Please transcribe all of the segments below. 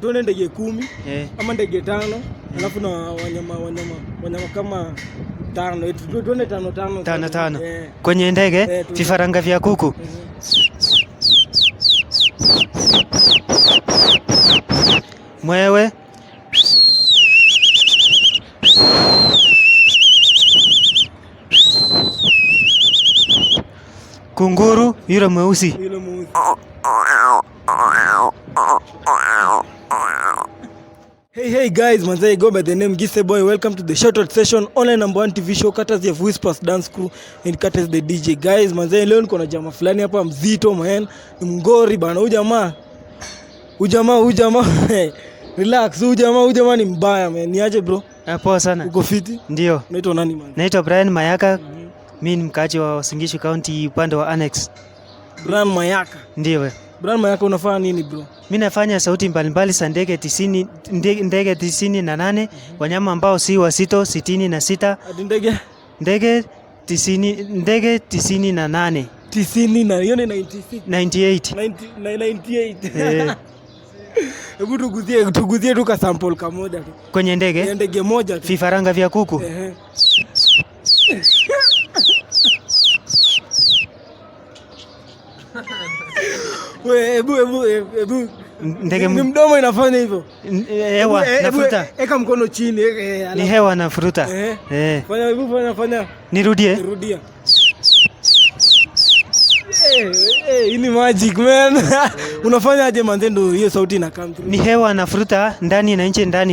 tuone ndege 10 ama ndege 5 alafu na wanyama kama 5 tuone 5 kwenye ndege vifaranga vya kuku. Mwewe kunguru yule mweusi. Hey guys, manze, go by the name Gise Boy. Welcome to the shoutout session, online number 1 TV show, courtesy of Whispers Dance Crew and courtesy the DJ. Guys, manze, leo niko na jamaa fulani hapa mzito man, ni mngori bana. Huyu jamaa relax, huyu jamaa ni mbaya man. Niaje bro? Poa sana. Uko fiti? Ndio. Unaitwa nani man? Naitwa Brian Mayaka. Mimi ni mkaaji wa Singishu County upande wa Annex. Brian Mayaka. Ndio. Brian Mayaka, unafanya nini bro? Mimi nafanya sauti mbalimbali za ndege 98, wanyama ambao si wazito 66. Ndege 98. 90 na hiyo ni 96. 98. Hebu tuguzie tu ka sample kamoja tu. Kwenye ndege moja tu. Vifaranga vya kuku. Ebu ndege mdomo inafanya hivyo. Hewa nafuta. Eka mkono chini. Ni hewa nafuta. Fanya. Nirudie. Rudia. Hii ni magic man. Unafanya aje manzendo hiyo sauti ina come through? Ni hewa nafuta ndani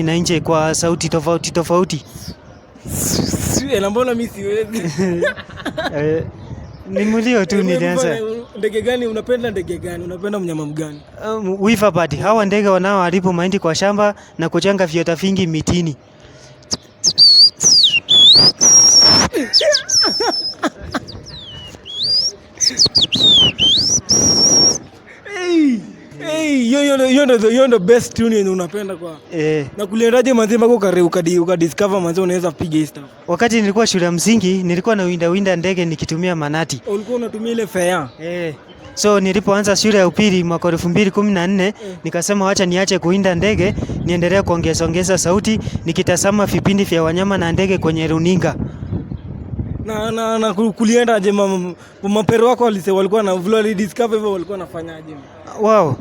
na nje kwa sauti tofauti. Na mbona mimi siwezi? Ni mulio tu nilianza. Ndege gani unapenda, unapenda mnyama mgani? Weaver bird. Hawa ndege wanaoharibu mahindi kwa shamba na kuchanga viota vingi mitini. Hiyo ndo best tune yenye unapenda kwa. Na kuliendaje manzi mako ukadiscover manzi unaweza piga hii stuff? Wakati nilikuwa shule ya msingi, nilikuwa na winda ndege nikitumia manati. Ulikuwa unatumia ile fare? So nilipoanza shule ya upili mwaka 2014, nikasema wacha niache kuwinda ndege, niendelee kuongeza sauti nikitazama vipindi vya wanyama na ndege kwenye runinga. Na kulienda aje mapero wako walikuwa na vlog discover hivyo walikuwa nafanyaje? Wow.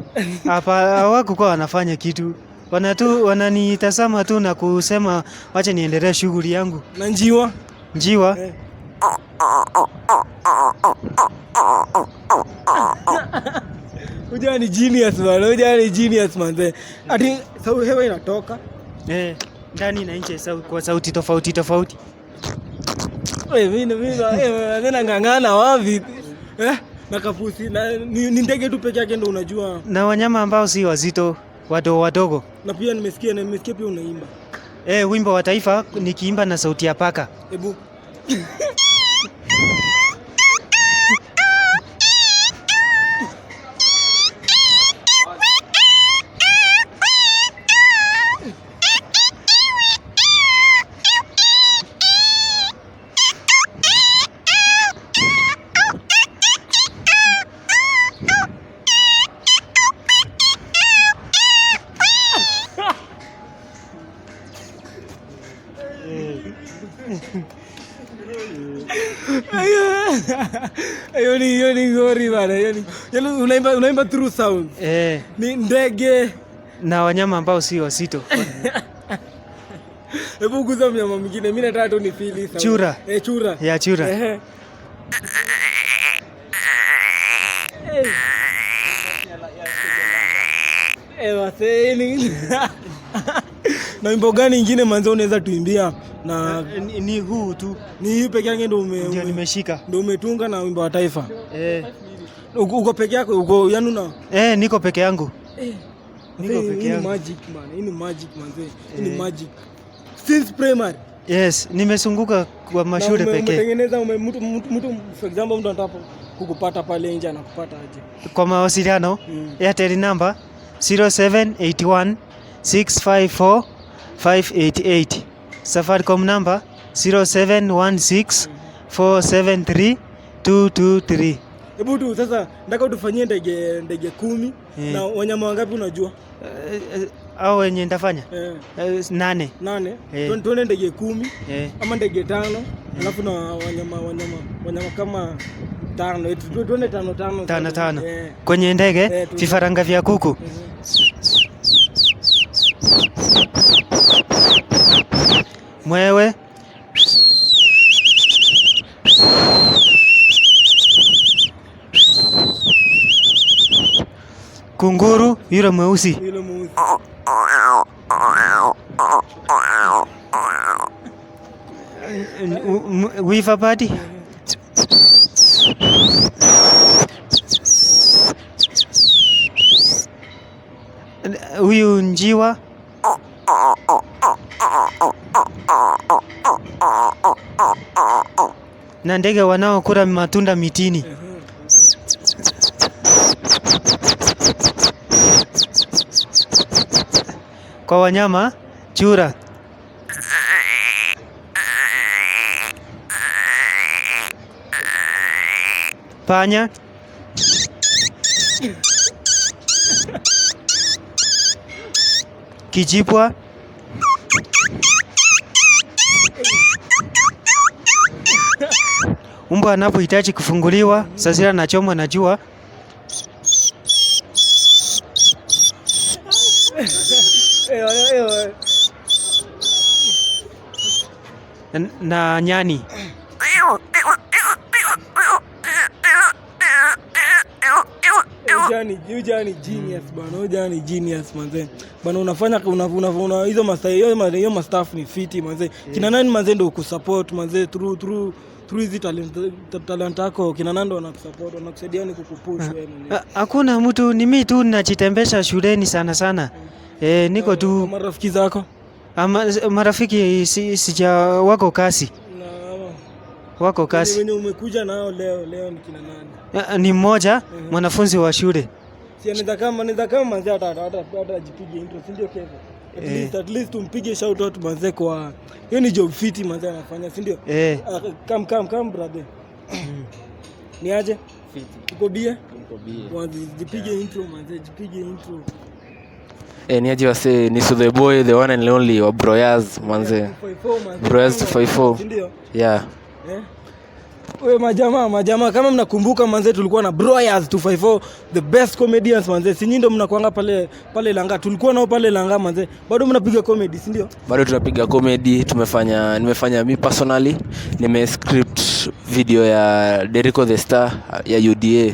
Hapa hawakuwa wanafanya kitu. Wananitazama tu na kusema wacha niendelee shughuli yangu. Na njiwa? Unajua ni genius man. Ati hewa inatoka. Ndani na nje kwa sauti tofauti. Mimi tena ngangana wapi? Na kapusi ni ndege tu peke yake ndo unajua. Na wanyama ambao si wazito, wadogo. Na pia nimesikia pia unaimba. Wimbo wa taifa nikiimba na sauti ya paka. Hebu. Hiyo ni ngori bana. Unaimba through sound. Ni ndege na wanyama ambao si wazito. Hebu guza mnyama mwingine. Mimi nataka tu ni feel sound. Chura. Chura. Ya chura. Waseni. Na wimbo gani nyingine manzo unaweza tuimbia? Na ni huu tu. Ni hii peke yake ndio nimeshika. Ndio umetunga na wimbo wa taifa. Uko peke yako, uko yanuna? Niko peke yangu. Niko peke yangu. Ni magic man. Hii ni magic manze. Hii ni magic. Since primary. Yes, nimesunguka kwa mashule pekee. Umetengeneza mtu for example mtu anataka kukupata pale nje anakupata aje? Kwa mawasiliano, Airtel number 0781 654 588. Safaricom number 0716 473 223. Hebu tu sasa nataka utufanyie ndege 10 na wanyama wangapi unajua? au wenye nitafanya 8. Tuone ndege 10 ama ndege 5 alafu na wanyama kama 5. Tuone 5 kwenye ndege. Vifaranga vya kuku mwewe, kunguru yule mweusi, wiva padi, huyu njiwa, na ndege wanaokula matunda mitini. Kwa wanyama, chura, panya, kijipwa, mbwa anapohitaji kufunguliwa, sasa anachomwa na jua, na nyani. Ujani genius bana, ujani genius manze. Bana unafanya hizo hiyo mastaff ni fiti manze. Kina nani manze ndio kusupport manze through hizi talent yako, kina nani ndio wanakusupport, wanakusaidia ni kukupush wewe mwenyewe? Hakuna mtu, ni mimi tu ninajitembesha shuleni sana. Niko tu. Marafiki zako? Marafiki sija wako kasi. Wako kasi. Wenye umekuja nao leo ni kina nani? Ni mmoja mwanafunzi wa shule. Si anaweza kama manze hata ajipige intro, si ndio Kevin? At least tumpige shout out manze kwa hiyo ni job fiti manze anafanya, si ndio? Come brother. Ni aje? Fiti. Uko bie? Jipige intro manze, jipige intro. Ni aje wase, ni so the boy, the one and only wa Broyaz manze. Broyaz 254. Si ndio? Yeah. Wewe majamaa kama mnakumbuka manze, tulikuwa na Broyaz 254, the best comedians manze. Si nyinyi ndio mnakuanga pale Langa. Tulikuwa nao pale Langa manze. Bado mnapiga comedy, si ndio? Bado tunapiga comedy. Nimefanya mi personally nimescript video ya Derrico the Star ya UDA.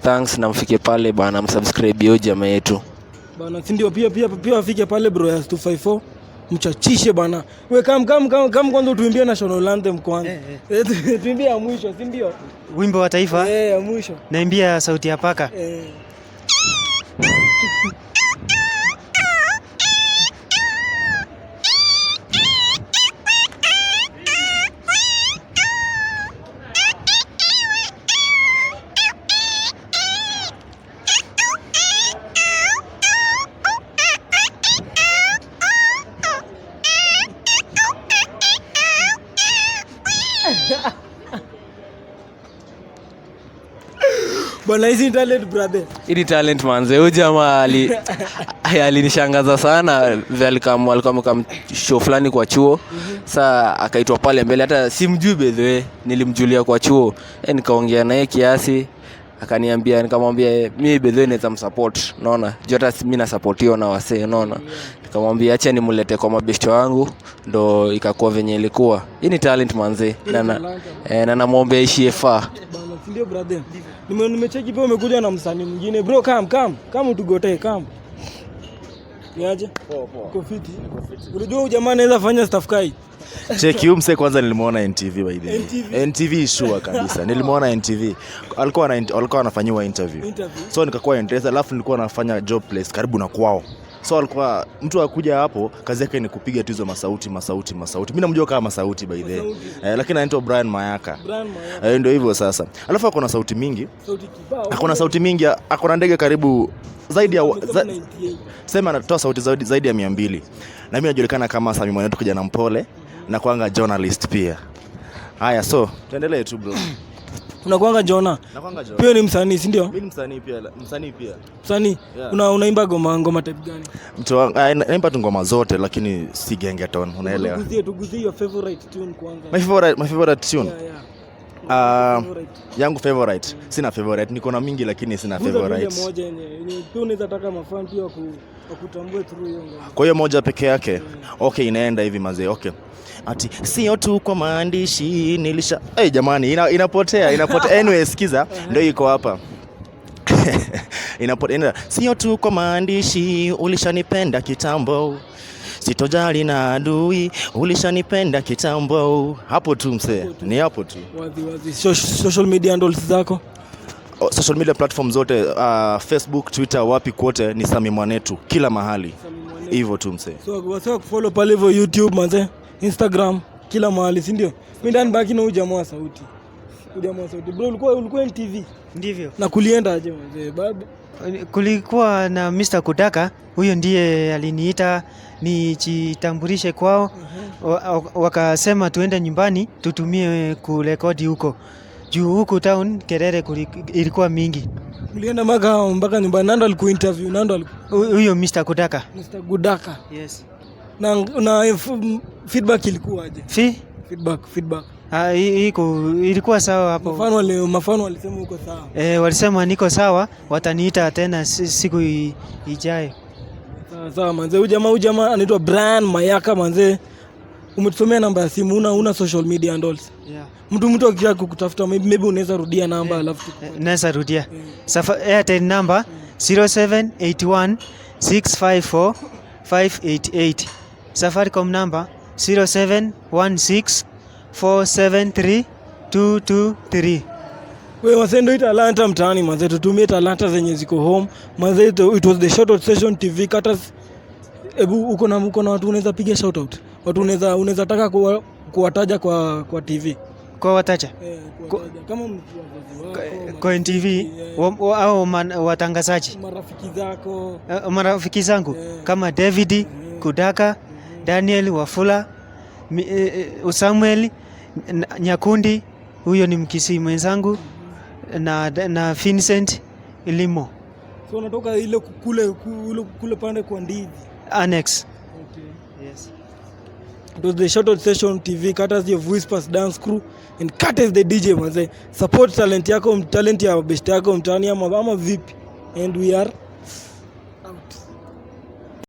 Thanks, na mfike pale bana, msubscribe hiyo jamaa yetu bana, si ndio? Pia wafike pale Broyaz 254. Mchachishe bana. Wewe kama kwanza tuimbie national anthem kwanza. Tuimbie ya mwisho, si ndio? Wimbo wa taifa? Ya mwisho. Naimbia sauti ya paka. Bwana, hizi talent brother. Hii talent manze. Huyu jamaa alinishangaza sana. Alikuwa show fulani kwa chuo. Sasa akaitwa pale mbele, hata simjui by the way, nilimjulia kwa chuo. Nikaongea naye kiasi, akaniambia, nikamwambia mimi by the way naweza msupport, unaona? Jota mimi na supportiwa na wasee, unaona? Nikamwambia acha nimlete kwa mabeshte wangu, ndo ikakuwa venye ilikuwa. Hii ni talent manze. Na namwombea ishie faa. Ndio brother. Nimecheki pia umekuja na msanii mwingine. Bro, come tugote, come. Niaje? Poa. Uko fiti? Unajua jamaa anaweza fanya stuff kai. Cheki huyu msee kwanza nilimuona NTV by the way. NTV sure kabisa. Nilimuona NTV. Alikuwa anafanyiwa interview. So nikakuwa interested, alafu nilikuwa nafanya job place karibu na kwao. So alikuwa mtu akuja hapo, kazi yake ni kupiga tu hizo masauti. Mimi namjua kama masauti by the way. Lakini anaitwa Brian Mayaka. Ndio hivyo sasa. Alafu ako na sauti mingi. Sauti mingi, ako na ndege karibu zaidi ya sema anatoa sauti zaidi ya 200. Na mimi najulikana kama Sami Mwanetu, kijana mpole na kuanga journalist pia. Haya, so tuendelee tu bro. Unakuanga Jona? Nakuanga Jona. Pia ni msanii, si ndio? Mimi ni msanii pia. Msanii? Yeah. Unaimba ngoma type gani? Mtu wangu naimba tu ngoma zote lakini si gengeton, unaelewa. Tuguzie your favorite tune kwanza. My favorite tune. Yeah. Yangu favorite. Sina favorite. Niko na mingi lakini sina favorite. Ile moja yenye tu unaweza taka mafan pia kutambua through hiyo ngoma. Kwa hiyo moja peke yake. Yeah. Okay, inaenda hivi mazee. Okay. Ati sio tu kwa maandishi nilisha jamani inapotea. Anyway, sikiza ndio iko hapa. Inapotea. Sio tu kwa maandishi ulishanipenda kitambo. Sitojali na adui ulishanipenda kitambo. Hapo tu msee. Ni hapo tu. Wazi. Social media handles zako? Social media platform zote Facebook, Twitter, wapi kote ni Sami Mwanetu kila mahali. Hivyo tu msee. So wasio kufollow pale hivyo YouTube manze, Instagram, kila mahali, si ndio? Mimi ndani baki na ujamaa wa sauti. Bro, ulikuwa NTV? Ndivyo. Na kulienda aje mzee? Babu kulikuwa na Mr. Kudaka, huyo ndiye aliniita nijitambulishe kwao. Wakasema tuende nyumbani tutumie kurekodi huko. Juu huku town kelele ilikuwa mingi. Ulienda mpaka nyumbani, nando alikuwa interview, huyo Mr. Kudaka. Mr. Kudaka. Yes. Na feedback ilikuwa aje? Feedback. Ilikuwa sawa hapo. Mafano walisema uko sawa. Walisema niko sawa, wataniita tena siku ijayo. Sawa manze, huyu jamaa anaitwa Brian Mayaka manze. Umetusomea namba ya simu, una social media handles? Yeah. Mtu akitaka kukutafuta maybe unaweza rudia namba alafu naweza rudia. Airtel number 0781 654 588. Safaricom number 0716 473 223. Wewe wasendo ita talanta mtaani manze, tutumie talanta zenye ziko home manze. It was the Shoutout Session TV Katas. Ebu uko na watu unaweza piga shout out. Watu unaweza taka kuwataja kwa TV. Kwa wataja? Kama kwa NTV au watangazaji. Marafiki zangu kama David Kudaka, Daniel Wafula, Samuel Nyakundi, huyo ni Mkisii mwenzangu, na Vincent Limo. So unatoka ile kule pande kwa Ndizi Annex. Okay. Yes. It was the Shoutout Session TV, courtesy of Whispers Dance Crew and courtesy the DJ manze. Support talent yako, talent ya best yako mtaani ama vipi? And we are